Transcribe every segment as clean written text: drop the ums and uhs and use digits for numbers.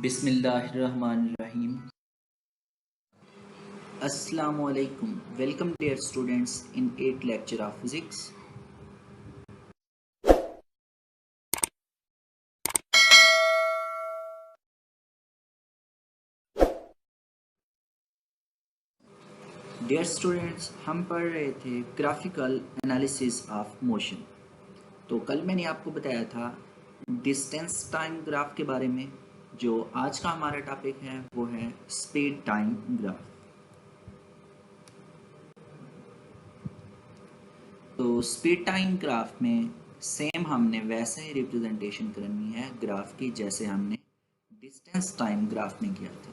बिस्मिल्लाहिर्रहमानिर्रहीम। अस्सलामुअलैकुम। Welcome dear students in 8th lecture of physics. Dear students, हम पढ़ रहे थे ग्राफिकल एनालिसिस ऑफ मोशन। तो कल मैंने आपको बताया था डिस्टेंस टाइम ग्राफ के बारे में। जो आज का हमारा टॉपिक है वो है स्पीड टाइम ग्राफ। तो स्पीड टाइम ग्राफ में सेम हमने वैसे ही रिप्रेजेंटेशन करनी है ग्राफ की जैसे हमने डिस्टेंस टाइम ग्राफ में किया था।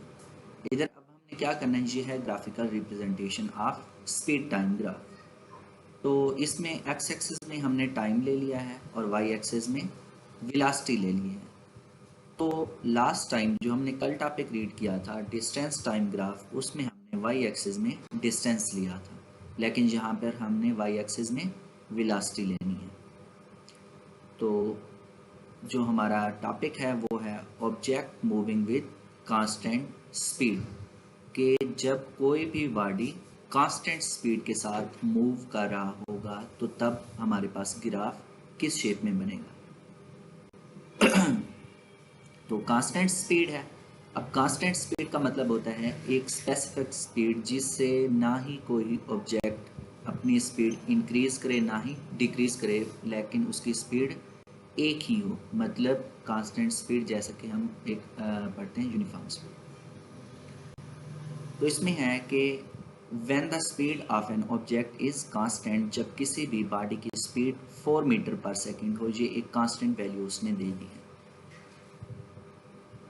इधर अब हमने क्या करना है, ये है graphical representation of speed time graph. तो इसमें एक्स एक्सिस में हमने टाइम ले लिया है और वाई एक्सिस में वेलोसिटी ले ली है। तो लास्ट टाइम जो हमने कल टॉपिक रीड किया था डिस्टेंस टाइम ग्राफ, उसमें हमने वाई एक्सिस में डिस्टेंस लिया था, लेकिन यहाँ पर हमने वाई एक्सिस में वेलोसिटी लेनी है। तो जो हमारा टॉपिक है वो है object moving with constant speed, कि जब कोई भी बॉडी कांस्टेंट स्पीड के साथ मूव कर रहा होगा तो तब हमारे पास ग्राफ किस शेप में बनेगा। तो कांस्टेंट स्पीड है। अब कांस्टेंट स्पीड का मतलब होता है एक स्पेसिफिक स्पीड जिससे ना ही कोई ऑब्जेक्ट अपनी स्पीड इंक्रीज करे ना ही डिक्रीज करे, लेकिन उसकी स्पीड एक ही हो। मतलब कांस्टेंट स्पीड जैसा कि हम एक पढ़ते हैं यूनिफॉर्म स्पीड। तो इसमें है कि when the speed of an object is constant, जब किसी भी बॉडी की स्पीड 4 मीटर पर सेकेंड हो, ये एक कांस्टेंट वैल्यू उसने दे दी है।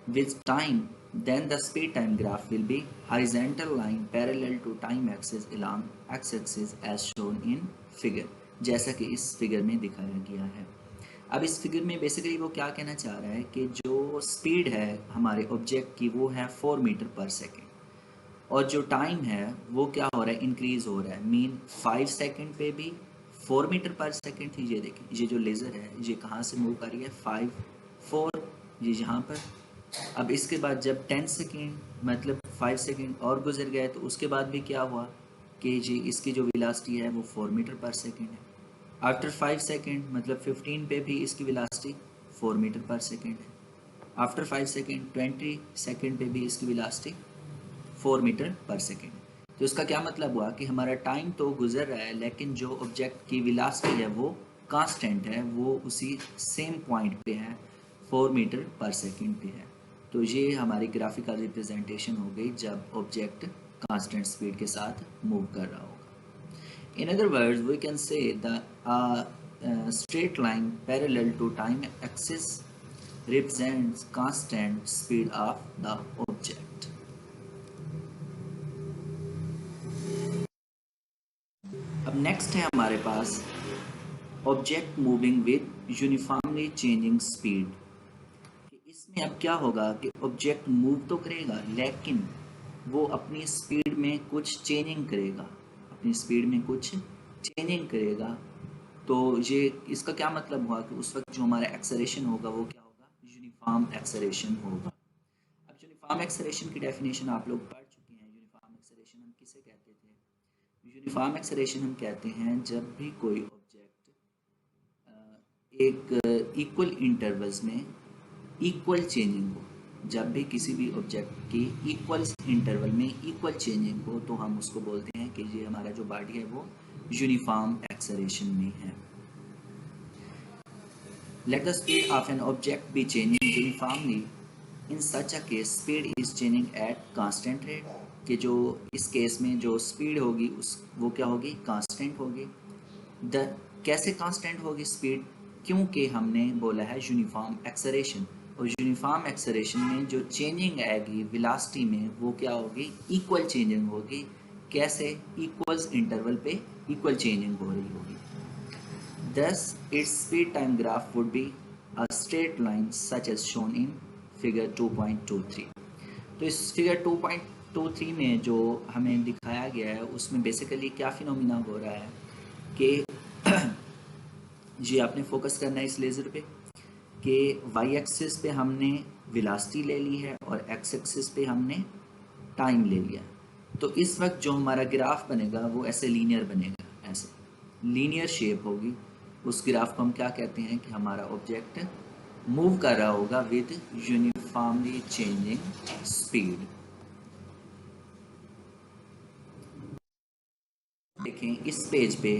With time then the speed time graph will be horizontal line parallel to time axis along x axis as shown in figure, जैसा कि इस फिगर में दिखाया गया है। अब इस फिगर में बेसिकली वो क्या कहना चाह रहा है कि जो स्पीड है हमारे ऑब्जेक्ट की वो है 4 मीटर पर सेकेंड, और जो टाइम है वो क्या हो रहा है, इंक्रीज हो रहा है। मीन 5 सेकेंड पे भी 4 मीटर पर सेकेंड थी। ये देखें, ये जो लेज़र है ये कहाँ से मूव कर रही है, 5 4 ये यहाँ पर। अब इसके बाद जब 10 सेकेंड मतलब 5 सेकेंड और गुजर गए तो उसके बाद भी क्या हुआ कि जी इसकी जो वेलोसिटी है वो 4 मीटर पर सेकेंड है। आफ्टर 5 सेकेंड मतलब 15 पे भी इसकी वेलोसिटी 4 मीटर पर सेकेंड है। आफ्टर 5 सेकेंड 20 सेकेंड पे भी इसकी वेलोसिटी 4 मीटर पर सेकेंड। तो इसका क्या मतलब हुआ कि हमारा टाइम तो गुजर रहा है लेकिन जो ऑब्जेक्ट की वेलोसिटी है वो कांस्टेंट है, वो उसी सेम पॉइंट पे है, 4 मीटर पर सेकेंड पे है। तो ये हमारी ग्राफिकल रिप्रेजेंटेशन हो गई जब ऑब्जेक्ट कांस्टेंट स्पीड के साथ मूव कर रहा होगा। In other words, we can say the straight line parallel to time axis represents constant speed of the object. अब नेक्स्ट है हमारे पास object moving with uniformly changing speed. इसमें अब क्या होगा कि ऑब्जेक्ट मूव तो करेगा लेकिन वो अपनी स्पीड में कुछ चेंजिंग करेगा, अपनी स्पीड में कुछ चेंजिंग करेगा। तो ये इसका क्या मतलब हुआ कि उस वक्त जो हमारा एक्सेलरेशन होगा वो क्या होगा, यूनिफॉर्म एक्सेलरेशन होगा। अब यूनिफॉर्म एक्सेलरेशन की डेफिनेशन आप लोग पढ़ चुके हैं। यूनिफॉर्म एक्सेलरेशन हम किसे कहते थे, यूनिफॉर्म एक्सेलरेशन हम कहते हैं जब भी कोई ऑब्जेक्ट एक इक्वल इंटरवल्स में इक्वल चेंजिंग हो, जब भी किसी भी ऑब्जेक्ट की इक्वल इंटरवल में इक्वल चेंजिंग हो तो हम उसको बोलते हैं कि ये हमारा जो बॉडी है वो यूनिफॉर्म एक्सेलरेशन में है। Let the speed of an object be changing uniformly. In such a case, speed is changing at constant rate. कि जो इस केस में जो स्पीड होगी उस वो क्या होगी, कांस्टेंट होगी। द कैसे कांस्टेंट होगी स्पीड, क्योंकि हमने बोला है यूनिफॉर्म एक्सेलरेशन, और यूनिफॉर्म एक्सेलरेशन में जो चेंजिंग आएगी वेलोसिटी में वो क्या होगी, इक्वल चेंजिंग होगी। कैसे, इक्वल्स इंटरवल पे इक्वल चेंजिंग हो रही होगी। Thus, its speed time graph would be a straight line such as shown in figure 2.23. तो इस फिगर 2.23 में जो हमें दिखाया गया है उसमें बेसिकली क्या फिनोमिना हो रहा है कि जी आपने फोकस करना है इस लेज़र पे। कि वाई एक्सिस पे हमने वेलोसिटी ले ली है और एक्स एक्सिस पे हमने टाइम ले लिया। तो इस वक्त जो हमारा ग्राफ बनेगा वो ऐसे लीनियर बनेगा, ऐसे लीनियर शेप होगी। उस ग्राफ को हम क्या कहते हैं कि हमारा ऑब्जेक्ट मूव कर रहा होगा विद यूनिफॉर्मली चेंजिंग स्पीड। देखें इस पेज पे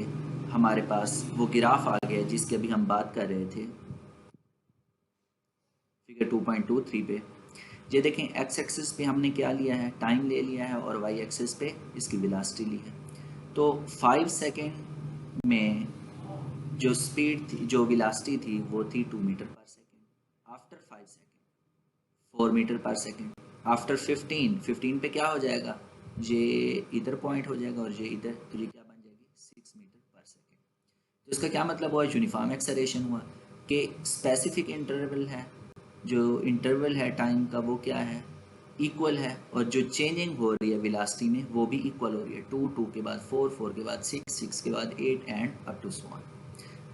हमारे पास वो ग्राफ आ गया जिसकी अभी हम बात कर रहे थे फिगर 2.23 पे। ये देखें एक्स एक्सिस पे हमने क्या लिया है, टाइम ले लिया है, और वाई एक्सिस पे इसकी वेलोसिटी ली है। तो 5 सेकेंड में जो स्पीड थी, जो वेलोसिटी थी वो थी 2 मीटर पर सेकेंड। आफ्टर 5 सेकेंड 4 मीटर पर सेकेंड। आफ्टर 15 पे क्या हो जाएगा, ये इधर पॉइंट हो जाएगा और ये इधर, तो ये क्या बन जाएगी 6 मीटर पर सेकेंड। तो इसका क्या मतलब हुआ, यूनिफॉर्म एक्सेलरेशन हुआ कि स्पेसिफिक इंटरवल है, जो इंटरवल है टाइम का वो क्या है, इक्वल है, और जो चेंजिंग हो रही है वेलोसिटी में वो भी इक्वल हो रही है। 2 के बाद 4 के बाद 6 के बाद 8 and up to so on.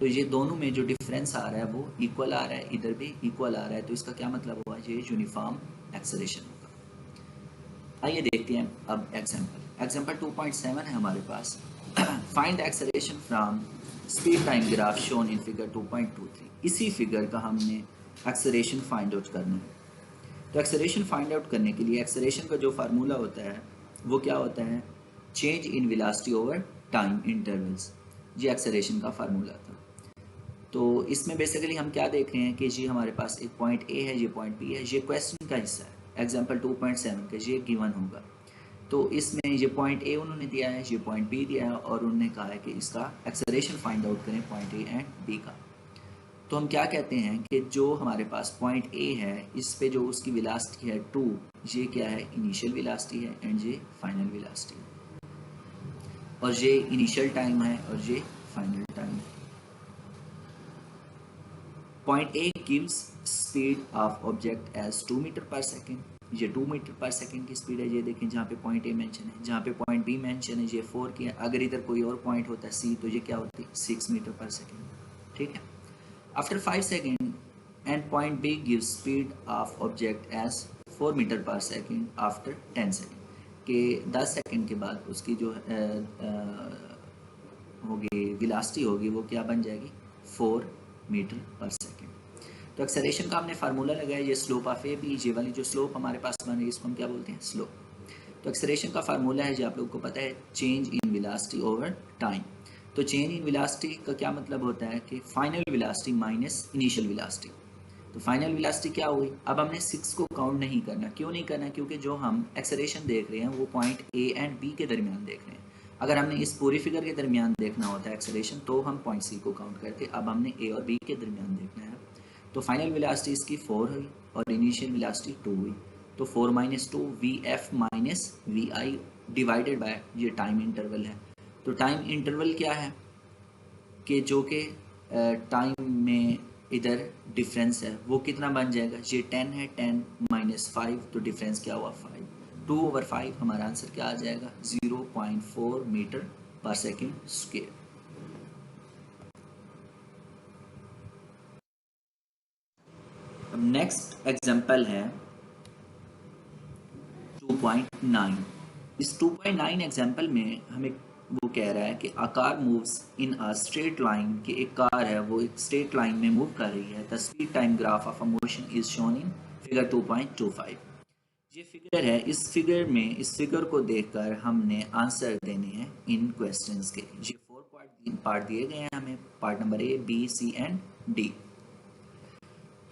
तो ये दोनों में जो डिफरेंस आ रहा है वो इक्वल आ रहा है, इधर भी इक्वल आ रहा है। तो इसका क्या मतलब हुआ, ये यूनिफॉर्म एक्सेलरेशन होगा। आइए देखते हैं अब एग्जाम्पल 2.7 है हमारे पास। Find the acceleration from speed time graph shown in figure 2.23। इसी फिगर का हमने एक्सेलरेशन फाइंड आउट करना है। तो एक्सेलरेशन फाइंड आउट करने के लिए एक्सेलरेशन का जो फार्मूला होता है वो क्या होता है, change in velocity over time intervals. ये एक्सेलरेशन का फार्मूला था। तो इसमें बेसिकली हम क्या देख रहे हैं कि जी हमारे पास एक पॉइंट ए है, ये पॉइंट बी है, ये क्वेश्चन का हिस्सा है एग्जाम्पल 2.7 का, ये गिवन होगा। तो इसमें ये पॉइंट ए उन्होंने दिया है, ये पॉइंट बी दिया है, और उन्होंने कहा है कि इसका एक्सेलरेशन फाइंड आउट करें पॉइंट ए एंड बी का। तो हम क्या कहते हैं कि जो हमारे पास पॉइंट ए है इस पे जो उसकी वेलोसिटी है 2, ये क्या है, इनिशियल वेलोसिटी है, एंड ये फाइनल वेलोसिटी है, और ये इनिशियल टाइम है और ये फाइनल टाइम है। Point A gives speed of object as 2 metre पर सेकेंड। ये 2 मीटर पर सेकेंड की स्पीड है, ये देखें जहाँ पे पॉइंट ए मेंशन है, जहाँ पे पॉइंट बी मेंशन है ये 4 की है। अगर इधर कोई और पॉइंट होता है सी तो ये क्या होती है 6 मीटर पर सेकेंड। ठीक है। After 5 second and point B gives speed of object as 4 metre पर सेकेंड आफ्टर 10 सेकेंड। के 10 सेकेंड के बाद उसकी जो होगी वेलोसिटी होगी वो क्या बन जाएगी 4 मीटर पर सेकेंड। तो एक्सेलरेशन का हमने फार्मूला लगाया, ये स्लोप ऑफ ए बी, ये वाली जो स्लोप हमारे पास बन रही है इसको हम क्या बोलते हैं, स्लोप। तो एक्सेलरेशन का फार्मूला है जो आप लोगों को पता है, change in velocity over time. तो चेंज इन वेलोसिटी का क्या मतलब होता है कि final velocity minus initial velocity. तो फाइनल वेलोसिटी क्या हुई, अब हमने 6 को काउंट नहीं करना। क्यों नहीं करना, क्योंकि जो हम एक्सेलरेशन देख रहे हैं वो पॉइंट ए एंड बी के दरमियान देख रहे हैं। अगर हमने इस पूरी फिगर के दरमियान देखना होता है एक्सेलरेशन तो हम पॉइंट सी को काउंट करते, अब हमने ए और बी के दरमियान देखना है। तो फाइनल वेलोसिटी इसकी 4 हुई और इनिशियल वेलोसिटी 2 हुई। तो 4 minus 2 V F minus V I divided by ये टाइम इंटरवल है। तो टाइम इंटरवल क्या है कि जो कि टाइम में इधर डिफरेंस है वो कितना बन जाएगा, ये 10 है, 10 माइनस 5 तो डिफरेंस क्या हुआ 5। 2/5 हमारा आंसर क्या आ जाएगा 0.4 मीटर पर सेकेंड स्क्वायर। अब नेक्स्ट एग्जांपल है 2.9। इस 2.9 एग्जांपल में हमें वो कह रहा है कि a car moves in a straight line, कि एक कार है वो एक स्ट्रेट लाइन में मूव कर रही है। The speed time graph of a motion is shown in figure 2.25। ये फिगर है, इस फिगर को देखकर हमने आंसर देने हैं इन क्वेश्चंस के। ये 4 पार्ट दिए गए हैं हमें, part number A B C and D.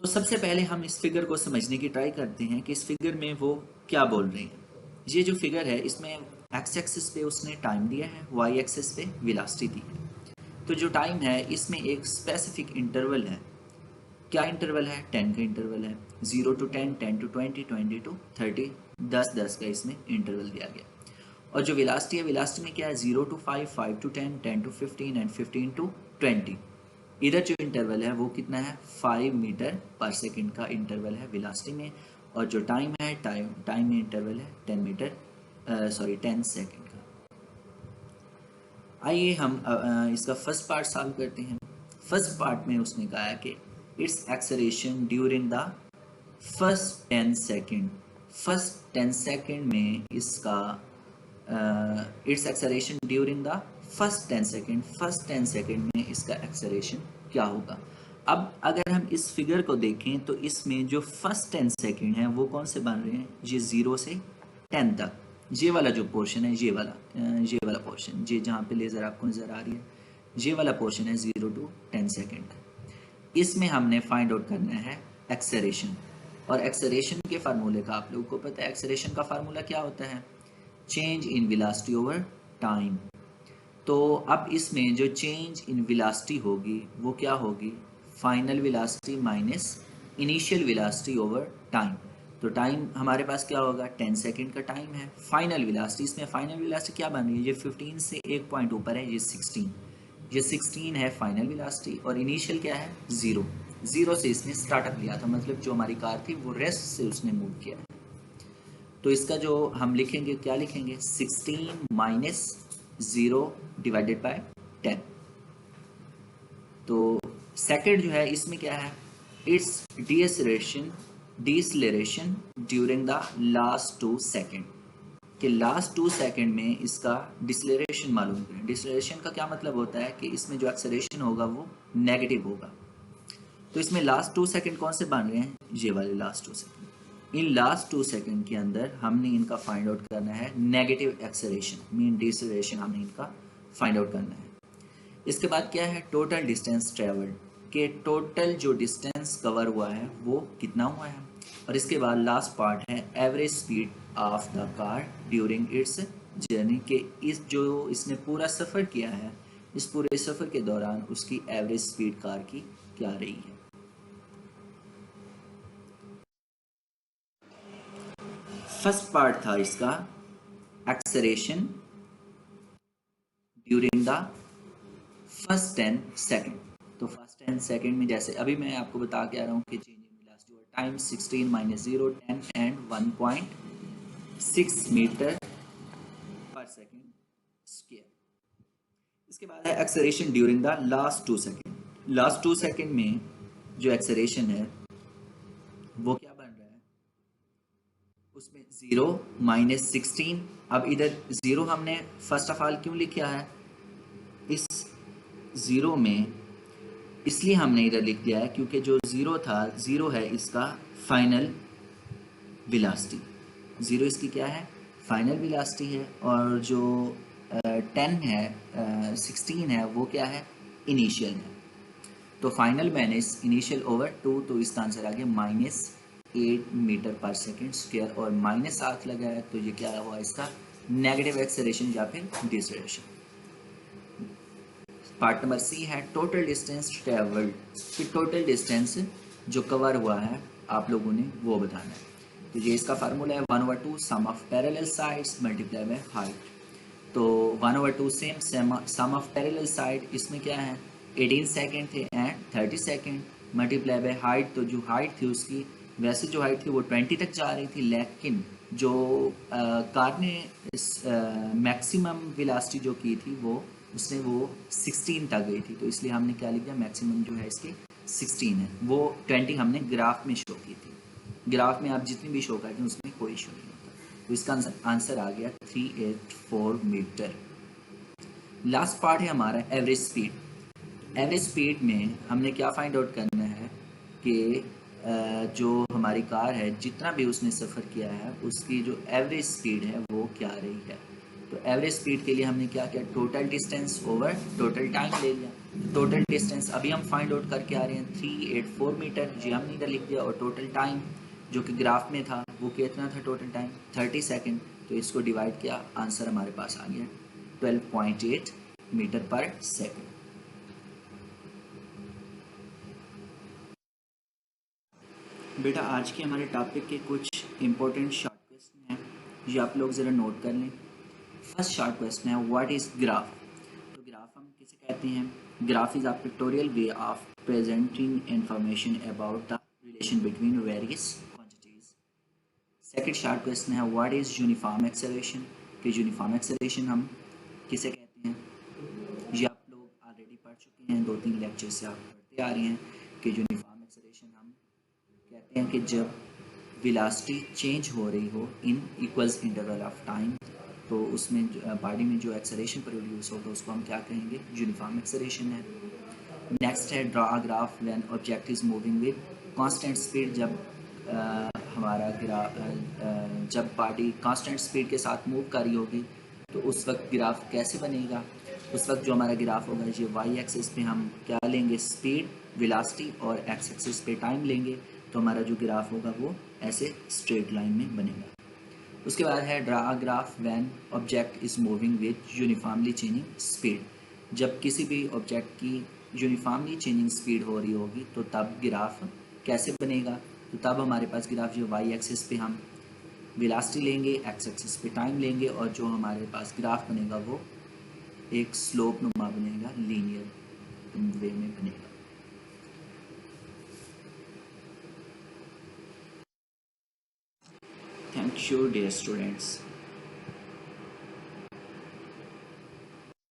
तो सबसे पहले हम इस फिगर को समझने की ट्राई करते हैं कि इस फिगर में वो क्या बोल रहे हैं। ये जो फिगर है इसमें एक्स एक्सिस पे उसने टाइम दिया है, वाई एक्सिस पे वेलोसिटी दी है। तो जो टाइम है इसमें एक स्पेसिफिक इंटरवल है। क्या इंटरवल है, 10 का इंटरवल है। 0 to 10, 10 to 20, 20 to 30, 10 का इसमें इंटरवल दिया गया। और जो वेलोसिटी है, वेलोसिटी में क्या है 0 to 5, 5 to 10, 10 to 15 and 15 to 20। इधर जो इंटरवल है वो कितना है 5 मीटर पर सेकेंड का इंटरवल है वेलोसिटी में, और जो टाइम है टाइम में इंटरवल है 10 सेकेंड का। आइए हम इसका फर्स्ट पार्ट सॉल्व करते हैं। फर्स्ट पार्ट में उसने कहा है कि it's acceleration during the first 10 second. First 10 second में इसका it's acceleration during the first 10 second, first 10 second में इसका एक्सेलरेशन क्या होगा। अब अगर हम इस फिगर को देखें तो इसमें जो फर्स्ट 10 सेकेंड है वो कौन से बन रहे हैं, ये 0 से 10 तक, ये वाला जो पोर्शन है, ये वाला पोर्शन, ये जहाँ पे लेज़र आपको नज़र आ रही है, ये वाला पोर्शन है 0 to 10 सेकेंड। इसमें हमने फाइंड आउट करना है एक्सेलरेशन। और एक्सेलरेशन के फार्मूले का आप लोगों को पता है, एक्सेलरेशन का फार्मूला क्या होता है, change in velocity over time. तो अब इसमें जो चेंज इन वेलोसिटी होगी वो क्या होगी, final velocity minus initial velocity over time. तो टाइम हमारे पास क्या होगा, 10 सेकेंड का टाइम है। फाइनल वेलोसिटी, इसमें फाइनल वेलोसिटी क्या बन रही है, ये 15 से एक पॉइंट ऊपर है, ये 16, ये 16 है फाइनल वेलोसिटी, और इनिशियल क्या है, 0। 0 से इसने स्टार्टअप लिया था, मतलब जो हमारी कार थी वो रेस्ट से उसने मूव किया है। तो इसका जो हम लिखेंगे, क्या लिखेंगे, 16 माइनस 0 डिवाइडेड बाय 10। तो सेकंड जो है इसमें क्या है, it's deceleration during the last 2 second, कि लास्ट 2 सेकेंड में इसका डिसलेरेशन मालूम करें। डिसलेरेशन का क्या मतलब होता है कि इसमें जो एक्सेलरेशन होगा वो नेगेटिव होगा। तो इसमें लास्ट 2 सेकेंड कौन से बन रहे हैं, ये वाले last 2 second. In last 2 second के अंदर हमने इनका फाइंड आउट करना है नेगेटिव एक्सेलरेशन, मीन डिसलेरेशन हमने इनका फाइंड आउट करना है। इसके बाद क्या है, टोटल डिस्टेंस ट्रेवल्ड, के टोटल जो डिस्टेंस कवर हुआ है वो कितना हुआ है। और इसके बाद लास्ट पार्ट है average speed of the car during its journey, के इस जो इसने पूरा सफ़र किया है, इस पूरे सफ़र के दौरान उसकी एवरेज स्पीड कार की क्या रही है। फर्स्ट पार्ट था इसका acceleration during the first 10 second. तो फर्स्ट 10 सेकेंड में जैसे अभी मैं आपको बता के आ रहा हूँ कि change in velocity over time 16 minus 0 10 and 1.6 metre पर सेकेंड स्क्वायर। इसके बाद है acceleration during the last 2 second. Last 2 second में जो एक्सेलरेशन है वो क्या बन रहा है, उसमें 0 माइनस 16। अब इधर 0 हमने फर्स्ट ऑफ ऑल क्यों लिखा है, इस 0 में इसलिए हमने इधर लिख दिया है क्योंकि जो 0 था, 0 है इसका फाइनल वेलोसिटी, 0 इसकी क्या है, फाइनल वेलोसिटी है। और जो 10 है, 16 है, वो क्या है, इनिशियल है। तो फाइनल माइनस इनिशियल ओवर 2, तो इसका आंसर आ गया -8 मीटर पर सेकेंड स्क्वायर, और माइनस 7 लगा है तो ये क्या हुआ, इसका नेगेटिव एक्सेलरेशन या फिर डिसलेरेशन। पार्ट नंबर सी है टोटल डिस्टेंस ट्रेवल्ड, कि टोटल डिस्टेंस जो कवर हुआ है आप लोगों ने वो बताना है। तो ये इसका फार्मूला है 1/2 sum of parallel sides multiply by height. तो 1/2 same sum of parallel side, इसमें क्या है 18 सेकेंड थे and 30 second, multiply by height, तो जो हाइट थी उसकी, वैसे जो हाइट थी वो 20 तक जा रही थी, लेकिन जो कार ने मैक्सिमम वेलोसिटी जो की थी वो उसने वो 16 तक गई थी, तो इसलिए हमने क्या लिख दिया, मैक्सिमम जो है इसके 16 है। वो 20 हमने ग्राफ में शो की थी, ग्राफ में आप जितनी भी शो करते हैं उसमें कोई शो नहीं होता। तो इसका आंसर आ गया 384 मीटर। लास्ट पार्ट है हमारा एवरेज स्पीड। एवरेज स्पीड में हमने क्या फाइंड आउट करना है कि जो हमारी कार है, जितना भी उसने सफ़र किया है उसकी जो एवरेज स्पीड है वो क्या रही है। तो एवरेज स्पीड के लिए हमने क्या किया, total distance over total time ले लिया। टोटल डिस्टेंस अभी हम फाइंड आउट करके आ रहे हैं 384 मीटर, जी हमने इधर लिख दिया, और टोटल टाइम जो कि ग्राफ में था वो कितना था, टोटल टाइम 30 सेकेंड। तो इसको डिवाइड किया, आंसर हमारे पास आ गया 12.8 मीटर पर सेकेंड। बेटा आज के हमारे टॉपिक के कुछ इंपॉर्टेंट शॉर्ट क्वेश्चन हैं, जो आप लोग ज़रा नोट कर लें। फर्स्ट शॉर्ट क्वेश्चन है व्हाट इज़ ग्राफ। तो ग्राफ हम किसे कहते हैं, graph is a pictorial way of presenting information about the relation between various quantities. Second short question है व्हाट इज़ यूनिफॉर्म एक्सेलरेशन, कि यूनिफॉर्म एक्सेलरेशन हम किसे कहते हैं। ये आप लोग ऑलरेडी पढ़ चुके हैं, 2-3 लेक्चर से आप पढ़ते आ रहे हैं कि यूनिफॉर्म एक्सेलरेशन हम कहते हैं कि जब वेलोसिटी चेंज हो रही हो इन इक्वल्स इंटरवल ऑफ टाइम, तो उसमें बॉडी में जो एक्सेलरेशन प्रोड्यूस होगा उसको हम क्या कहेंगे, यूनिफॉर्म एक्सेलरेशन है। नेक्स्ट है draw a graph when object is moving with constant speed. जब हमारा जब बॉडी कांस्टेंट स्पीड के साथ मूव कर रही होगी तो उस वक्त ग्राफ कैसे बनेगा। उस वक्त जो हमारा ग्राफ होगा ये वाई एक्सिस पे हम क्या लेंगे, स्पीड, वेलोसिटी, और एक्स एक्सिस पे टाइम लेंगे, तो हमारा जो ग्राफ होगा वो ऐसे स्ट्रेट लाइन में बनेगा। उसके बाद है draw a graph when object is moving with uniformly changing speed. जब किसी भी ऑब्जेक्ट की यूनिफॉर्मली चेंजिंग स्पीड हो रही होगी तो तब ग्राफ कैसे बनेगा, तो तब हमारे पास ग्राफ जो वाई एक्सिस पे हम वेलोसिटी लेंगे, एक्स एक्सिस पे टाइम लेंगे, और जो हमारे पास ग्राफ बनेगा वो एक स्लोप नुमा बनेगा, लीनियर वे में बनेगा। Thank you dear students.